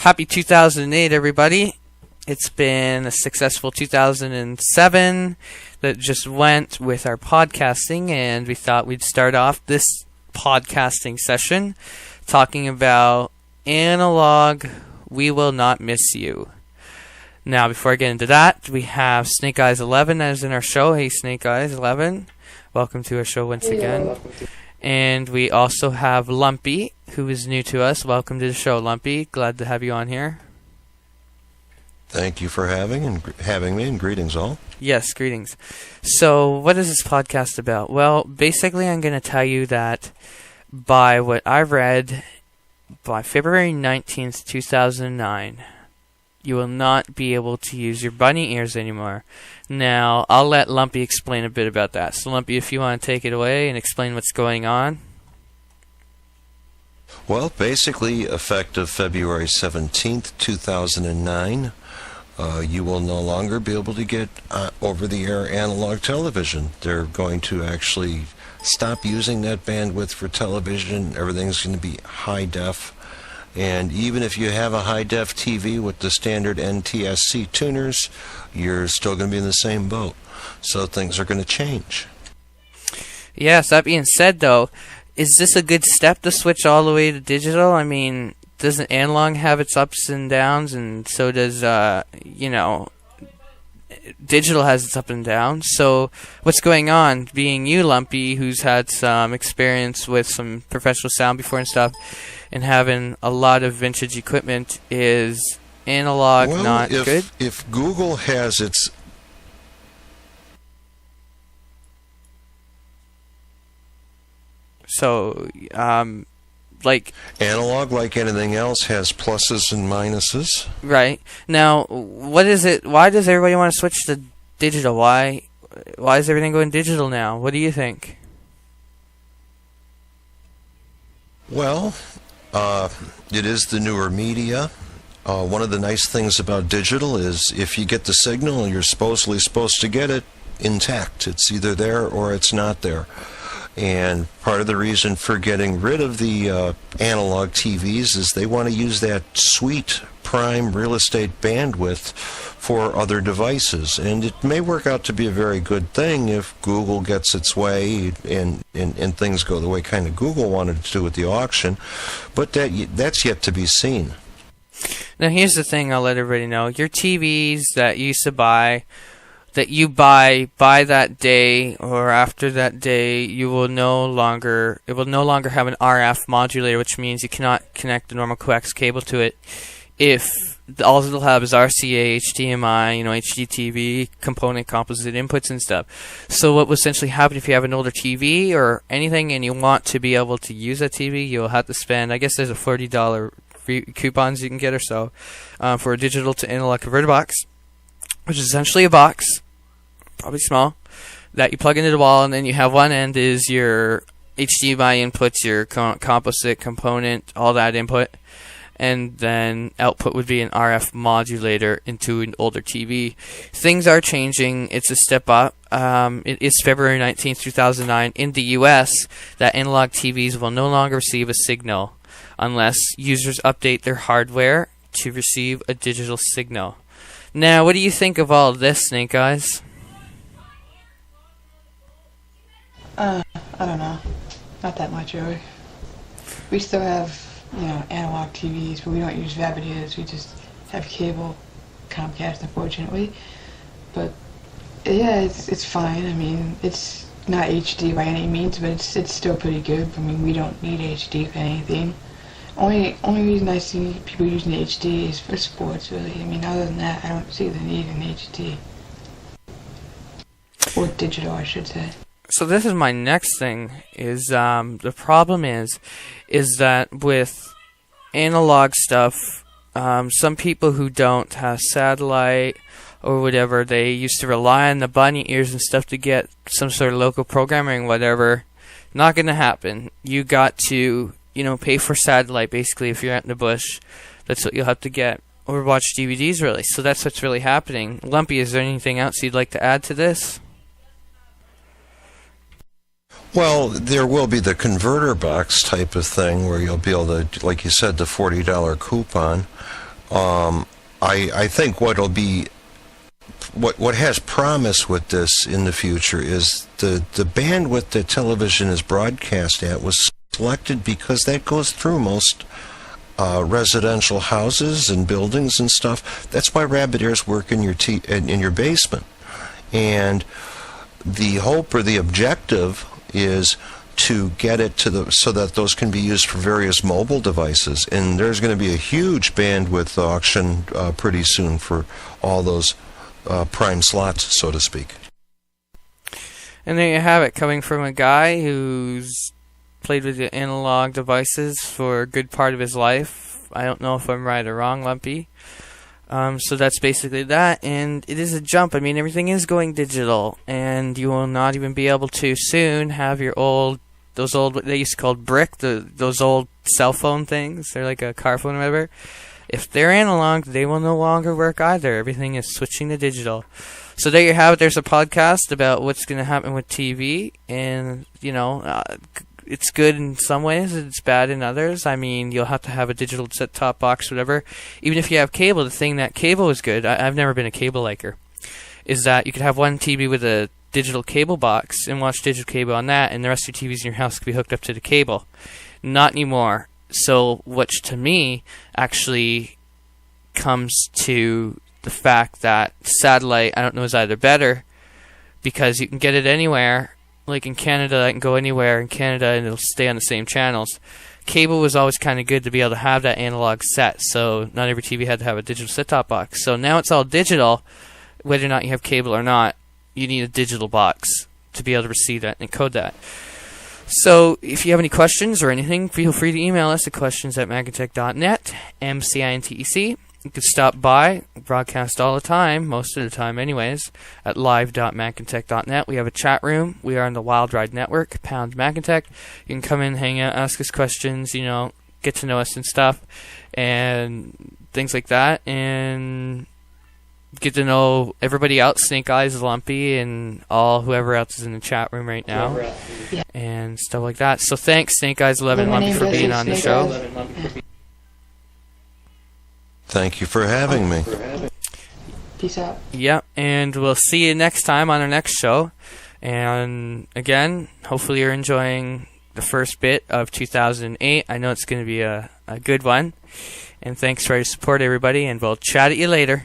Happy 2008, everybody. It's been a successful 2007 that just went with our podcasting, and we thought we'd start off this podcasting session talking about analog, we will not miss you. Now, before I get into that, we have Snake Eyes 11 as in our show. Hey, Snake Eyes 11. Welcome to our show once again. And we also have Lumpy, who is new to us. Welcome to the show, Lumpy. Glad to have you on here. Thank you for having me, and greetings all. Yes, greetings. So, what is this podcast about? Well, basically, I'm going to tell you that by what I read, by February 19th, 2009, you will not be able to use your bunny ears anymore. Now, I'll let Lumpy explain a bit about that. So, Lumpy, if you want to take it away and explain what's going on. Well, basically, effective February 17th, 2009, you will no longer be able to get over-the-air analog television. They're going to actually stop using that bandwidth for television. Everything's going to be high def. And even if you have a high-def TV with the standard NTSC tuners, you're still going to be in the same boat. So things are going to change. Yes, that being said, though, is this a good step to switch all the way to digital? I mean, doesn't analog have its ups and downs, and so does, digital has its up and downs. So what's going on, being you, Lumpy, who's had some experience with some professional sound before and stuff, and having a lot of vintage equipment, is analog not good? If Google has its... So, analog, like anything else, has pluses and minuses. Right. Now, what is it? Why does everybody want to switch to digital? Why is everything going digital now? What do you think? Well, it is the newer media. One of the nice things about digital is if you get the signal, you're supposedly supposed to get it intact. It's either there or it's not there. And part of the reason for getting rid of the analog TVs is they want to use that sweet prime real estate bandwidth for other devices. And it may work out to be a very good thing if Google gets its way and things go the way kind of Google wanted to do with the auction. But that's yet to be seen. Now, here's the thing I'll let everybody know. Your TVs that you used to buy, that you buy that day or after that day, it will no longer have an RF modulator, which means you cannot connect the normal coax cable to it. If all it'll have is RCA, HDMI, HDTV, component composite inputs and stuff. So what will essentially happen if you have an older TV or anything and you want to be able to use that TV, you'll have to spend, I guess there's a $40 free coupons you can get or so for a digital to analog converter box, which is essentially a box, probably small, that you plug into the wall, and then you have one end is your HDMI inputs, your composite component, all that input, and then output would be an RF modulator into an older TV. Things are changing. It's a step up. It is February 19th, 2009 in the US that analog TVs will no longer receive a signal unless users update their hardware to receive a digital signal. Now, what do you think of all of this, Snake Eyes? I don't know. Not that much, really. We still have, analog TVs, but we don't use Vabadias. We just have cable, Comcast, unfortunately. But, yeah, it's fine. I mean, it's not HD by any means, but it's still pretty good. I mean, we don't need HD for anything. Only reason I see people using HD is for sports, really. I mean, other than that, I don't see the need in HD. Or digital, I should say. So this is my next thing, is the problem is that with analog stuff, some people who don't have satellite or whatever, they used to rely on the bunny ears and stuff to get some sort of local programming, whatever. Not going to happen. You got to, pay for satellite, basically, if you're out in the bush. That's what you'll have to get. Or watch DVDs, really. So that's what's really happening. Lumpy, is there anything else you'd like to add to this? Well, there will be the converter box type of thing where you'll be able to, like you said, the $40 coupon. I think what has promise with this in the future is the bandwidth that television is broadcast at was selected because that goes through most residential houses and buildings and stuff. That's why rabbit ears work in your basement. And the hope or the objective is to get it so that those can be used for various mobile devices. And there's going to be a huge bandwidth auction pretty soon for all those prime slots, so to speak. And there you have it, coming from a guy who's played with the analog devices for a good part of his life. I don't know if I'm right or wrong, Lumpy. So that's basically that, and it is a jump. I mean, everything is going digital, and you will not even be able to soon have your those old, they used to call brick, those old cell phone things. They're like a car phone or whatever. If they're analog, they will no longer work either. Everything is switching to digital. So there you have it. There's a podcast about what's going to happen with TV, and, it's good in some ways, it's bad in others. I mean, you'll have to have a digital set-top box, whatever. Even if you have cable, the thing that cable is good, I've never been a cable liker, is that you could have one TV with a digital cable box and watch digital cable on that, and the rest of your TVs in your house could be hooked up to the cable. Not anymore. So, which to me actually comes to the fact that satellite, I don't know, is either better, because you can get it anywhere. Like in Canada, I can go anywhere in Canada and it'll stay on the same channels. Cable was always kind of good to be able to have that analog set, so not every TV had to have a digital set-top box. So now it's all digital. Whether or not you have cable or not, you need a digital box to be able to receive that and encode that. So if you have any questions or anything, feel free to email us at questions@McInTEC.net, MCINTEC. You can stop by, broadcast all the time, most of the time anyways, at live.macintech.net. We have a chat room. We are on the Wild Ride Network, pound McInTEC. You can come in, hang out, ask us questions, get to know us and stuff, and things like that, and get to know everybody else, Snake Eyes, Lumpy, and whoever else is in the chat room right now, and stuff like that. So thanks, Snake Eyes 11 Lumpy, for being on the show. Thank you for having me. Peace out. Yep, and we'll see you next time on our next show. And again, hopefully you're enjoying the first bit of 2008. I know it's going to be a good one. And thanks for your support, everybody, and we'll chat at you later.